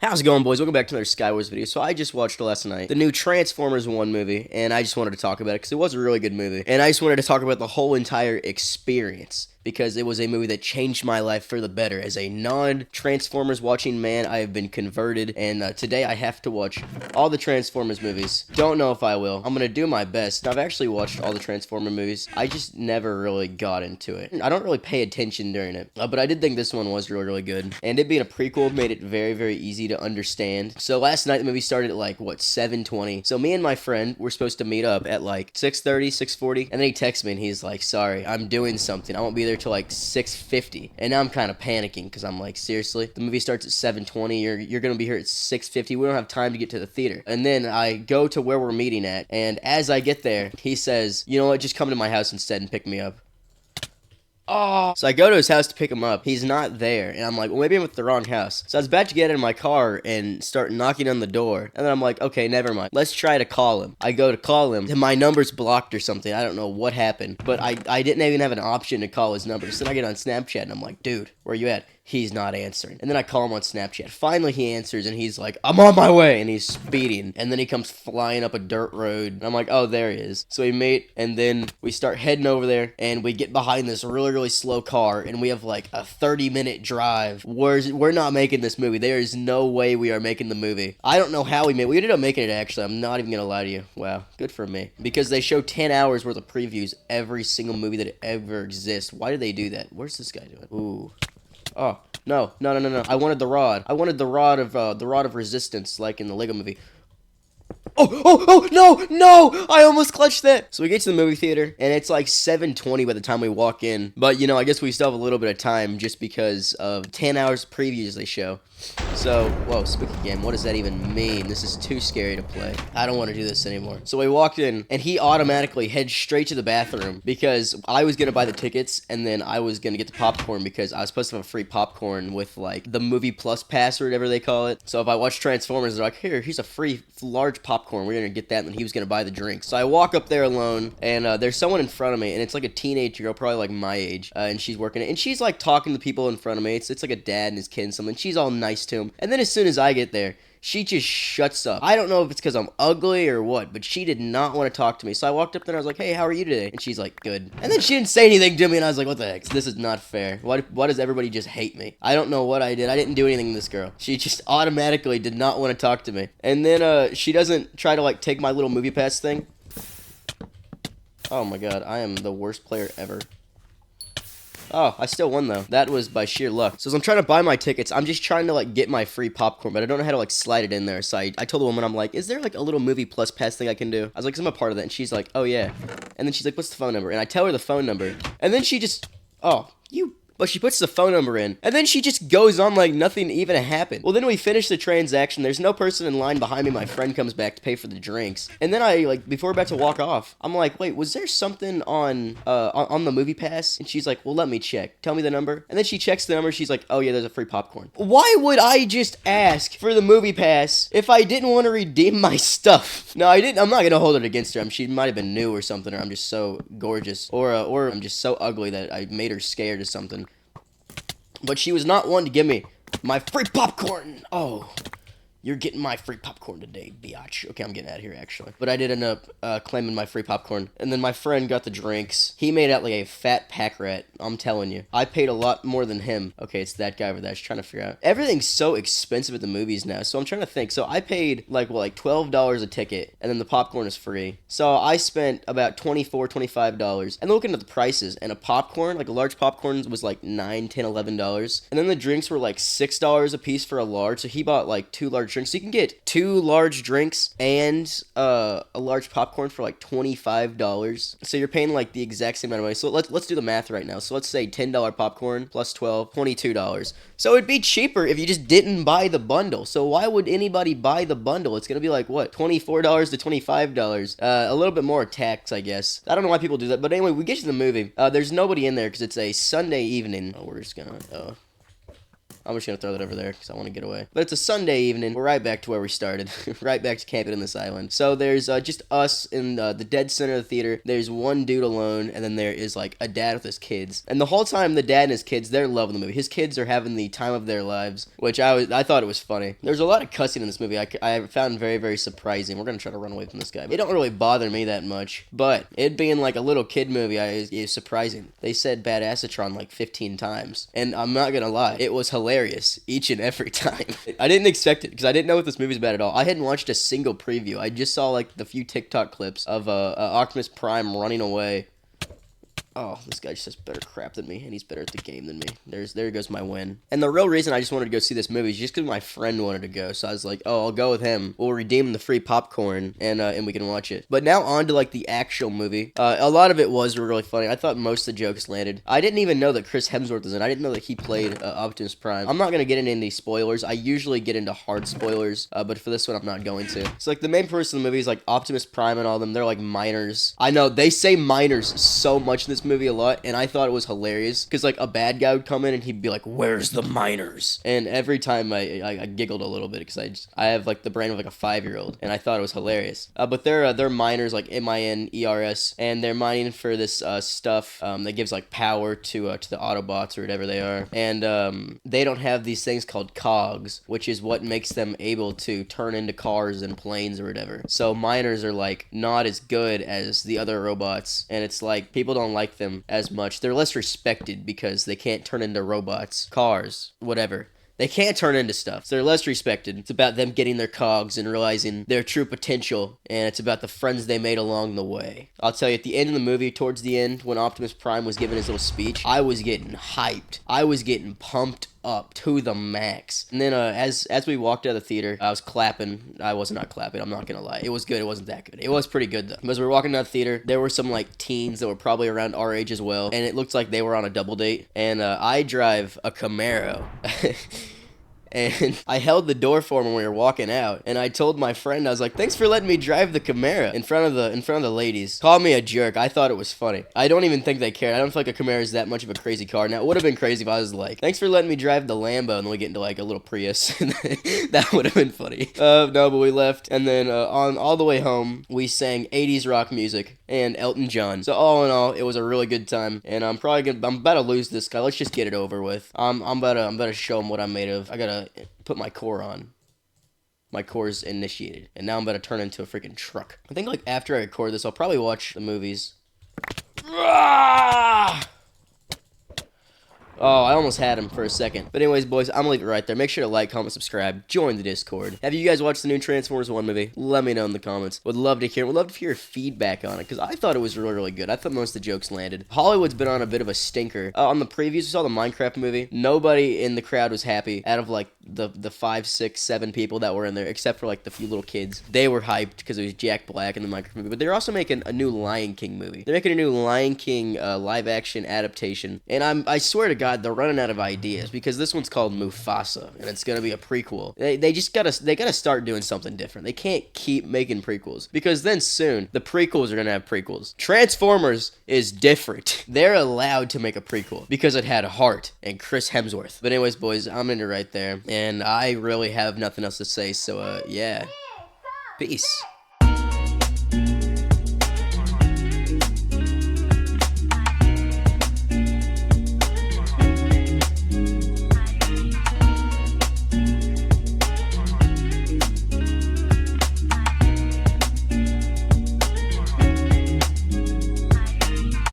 How's it going, boys? Welcome back to another Skywars video. So I just watched last night the new Transformers 1 movie, and I just wanted to talk about it because it was a really good movie. And I just wanted to talk about the whole entire experience because it was a movie that changed my life for the better. As a non-Transformers watching man, I have been converted, and today I have to watch all the Transformers movies. Don't know if I will. I'm gonna do my best. I've actually watched all the Transformer movies. I just never really got into it. I don't really pay attention during it, but I did think this one was really good. And it being a prequel made it very easy to understand. So last night the movie started at like, what, 7:20. So me and my friend were supposed to meet up at like 6:30, 6:40, and then he texts me and he's like, sorry, I'm doing something. I won't be there till like 6:50. And now I'm kind of panicking because I'm like, seriously? The movie starts at 7:20. You're going to be here at 6:50. We don't have time to get to the theater. And then I go to where we're meeting at, and as I get there, he says, you know what, just come to my house instead and pick me up. Oh. So I go to his house to pick him up. He's not there. And I'm like, well, maybe I'm at the wrong house. So I was about to get in my car and start knocking on the door. And then I'm like, okay, never mind. Let's try to call him. I go to call him, and my number's blocked or something. I don't know what happened. But I didn't even have an option to call his number. So then I get on Snapchat, and I'm like, dude, where you at? He's not answering. And then I call him on Snapchat. Finally, he answers, and he's like, I'm on my way. And he's speeding. And then he comes flying up a dirt road. And I'm like, oh, there he is. So we meet, and then we start heading over there, and we get behind this really slow car, and we have like a 30-minute drive. We're not making this movie. There is no way we are making the movie. I don't know how we made it. We ended up making it, actually. I'm not even going to lie to you. Wow, good for me. Because they show 10 hours worth of previews every single movie that ever exists. Why do they do that? Where's this guy doing? Ooh. Oh, no. I wanted the rod. I wanted the rod of resistance, like in the Lego movie. Oh, no! I almost clutched that. So we get to the movie theater, and it's like 7:20 by the time we walk in. But, you know, I guess we still have a little bit of time just because of 10 hours previews they show. So, whoa, spooky game. What does that even mean? This is too scary to play. I don't want to do this anymore. So we walked in, and he automatically heads straight to the bathroom because I was going to buy the tickets, and then I was going to get the popcorn because I was supposed to have a free popcorn with, like, the Movie Plus Pass or whatever they call it. So if I watch Transformers, they're like, here's a free large popcorn. We're going to get that, and then he was going to buy the drink. So I walk up there alone, and there's someone in front of me, and it's like a teenage girl, probably like my age, and she's working it, and she's, like, talking to people in front of me. It's like a dad and his kid and something. She's all nice to him. And then as soon as I get there, she just shuts up. I don't know if it's because I'm ugly or what, but she did not want to talk to me. So I walked up there and I was like, hey, how are you today? And she's like, good. And then she didn't say anything to me, and I was like, what the heck? This is not fair. Why does everybody just hate me? I don't know what I did. I didn't do anything to this girl. She just automatically did not want to talk to me. And then she doesn't try to, like, take my little movie pass thing. Oh my god, I am the worst player ever. Oh, I still won, though. That was by sheer luck. So as I'm trying to buy my tickets, I'm just trying to, like, get my free popcorn, but I don't know how to, like, slide it in there. So I told the woman, I'm like, is there, like, a little Movie Plus Pass thing I can do? I was like, 'cause I'm a part of that. And she's like, oh, yeah. And then she's like, what's the phone number? And I tell her the phone number. And then she just, oh, you... But she puts the phone number in, and then she just goes on like nothing even happened. Well, then we finish the transaction. There's no person in line behind me. My friend comes back to pay for the drinks. And then I, like, before we're about to walk off, I'm like, wait, was there something on the movie pass? And she's like, well, let me check. Tell me the number. And then she checks the number. She's like, oh, yeah, there's a free popcorn. Why would I just ask for the movie pass if I didn't want to redeem my stuff? No, I didn't. I'm not going to hold it against her. She might have been new or something, or I'm just so gorgeous, or I'm just so ugly that I made her scared or something. But she was not one to give me my free popcorn. Oh, you're getting my free popcorn today, biatch. Okay, I'm getting out of here, actually. But I did end up claiming my free popcorn. And then my friend got the drinks. He made out like a fat pack rat. I'm telling you. I paid a lot more than him. Okay, it's that guy over there. I was trying to figure out. Everything's so expensive at the movies now. So I'm trying to think. So I paid like $12 a ticket. And then the popcorn is free. So I spent about $24, $25. And looking at the prices. And a popcorn, like a large popcorn, was like $9, $10, $11. And then the drinks were like $6 a piece for a large. So he bought like 2 large drinks. So you can get 2 large drinks and a large popcorn for like $25. So you're paying like the exact same amount of money. So let's do the math right now. So let's say $10 popcorn plus 12, $22. So it'd be cheaper if you just didn't buy the bundle. So why would anybody buy the bundle? It's gonna be like what, $24 to $25. A little bit more tax, I guess. I don't know why people do that. But anyway, we get to the movie. There's nobody in there because it's a Sunday evening. Oh, we're just gonna. I'm just gonna throw that over there because I want to get away. But it's a Sunday evening. We're right back to where we started. Right back to camping in this island. So there's just us in the dead center of the theater. There's one dude alone, and then there is like a dad with his kids. And the whole time, the dad and his kids, they're loving the movie. His kids are having the time of their lives, which I thought it was funny. There's a lot of cussing in this movie. I found very, very surprising. We're gonna try to run away from this guy. It don't really bother me that much, but it being like a little kid movie is surprising. They said badassatron like 15 times, and I'm not gonna lie, it was hilarious each and every time. I didn't expect it because I didn't know what this movie's about at all. I hadn't watched a single preview. I just saw like the few TikTok clips of Optimus Prime running away. Oh, this guy just has better crap than me, and he's better at the game than me. There goes my win. And the real reason I just wanted to go see this movie is just because my friend wanted to go, so I was like, oh, I'll go with him. We'll redeem the free popcorn, and we can watch it. But now on to, like, the actual movie. A lot of it was really funny. I thought most of the jokes landed. I didn't even know that Chris Hemsworth was in it. I didn't know that he played Optimus Prime. I'm not going to get into any spoilers. I usually get into hard spoilers, but for this one, I'm not going to. So, like, the main person in the movie is, like, Optimus Prime and all of them. They're, like, minors. I know, they say minors so much in this movie a lot, and I thought it was hilarious because like a bad guy would come in and he'd be like, "Where's the minors?" And every time I giggled a little bit because I have like the brain of like a 5-year-old, and I thought it was hilarious. But they're miners, like MINERS, and they're mining for this stuff that gives like power to the Autobots or whatever they are, and they don't have these things called cogs, which is what makes them able to turn into cars and planes or whatever. So miners are like not as good as the other robots, and it's like people don't like them as much. They're less respected because they can't turn into robots, cars, whatever. They can't turn into stuff, so they're less respected. It's about them getting their cogs and realizing their true potential, and it's about the friends they made along the way. I'll tell you, at the end of the movie, towards the end, when Optimus Prime was giving his little speech, I was getting hyped. I was getting pumped up to the max. And then as we walked out of the theater, I was clapping. I was not clapping, I'm not gonna lie. It was good. It wasn't that good. It was pretty good though. As we were walking out of the theater, there were some like teens that were probably around our age as well, and it looked like they were on a double date. And I drive a Camaro. And I held the door for him when we were walking out, and I told my friend, I was like, "Thanks for letting me drive the Camaro in front of the ladies." Called me a jerk. I thought it was funny. I don't even think they cared. I don't feel like a Camaro is that much of a crazy car. Now, it would have been crazy if I was like, "Thanks for letting me drive the Lambo," and then we get into like a little Prius. That would have been funny. No, but we left, and then on all the way home, we sang 80s rock music and Elton John. So all in all, it was a really good time, and I'm about to lose this guy. Let's just get it over with. I'm about to show him what I'm made of. I gotta put my core on. My core's initiated, and now I'm about to turn into a freaking truck. I think like after I record this, I'll probably watch the movies. Oh, I almost had him for a second. But anyways, boys, I'm gonna leave it right there. Make sure to like, comment, subscribe, join the Discord. Have you guys watched the new Transformers 1 movie? Let me know in the comments. Would love to hear. Would love to hear your feedback on it, because I thought it was really, really good. I thought most of the jokes landed. Hollywood's been on a bit of a stinker. On the previews, we saw the Minecraft movie. Nobody in the crowd was happy out of like the 5, 6, 7 people that were in there, except for like the few little kids. They were hyped because it was Jack Black in the Minecraft movie. But they're also making a new Lion King movie. They're making a new Lion King live action adaptation. And I swear to God, they're running out of ideas, because this one's called Mufasa, and it's gonna be a prequel. They just gotta start doing something different. They can't keep making prequels, because then soon the prequels are gonna have prequels. Transformers is different. They're allowed to make a prequel because it had heart and Chris Hemsworth. But anyways, boys, I'm in it right there, and I really have nothing else to say. So yeah, peace.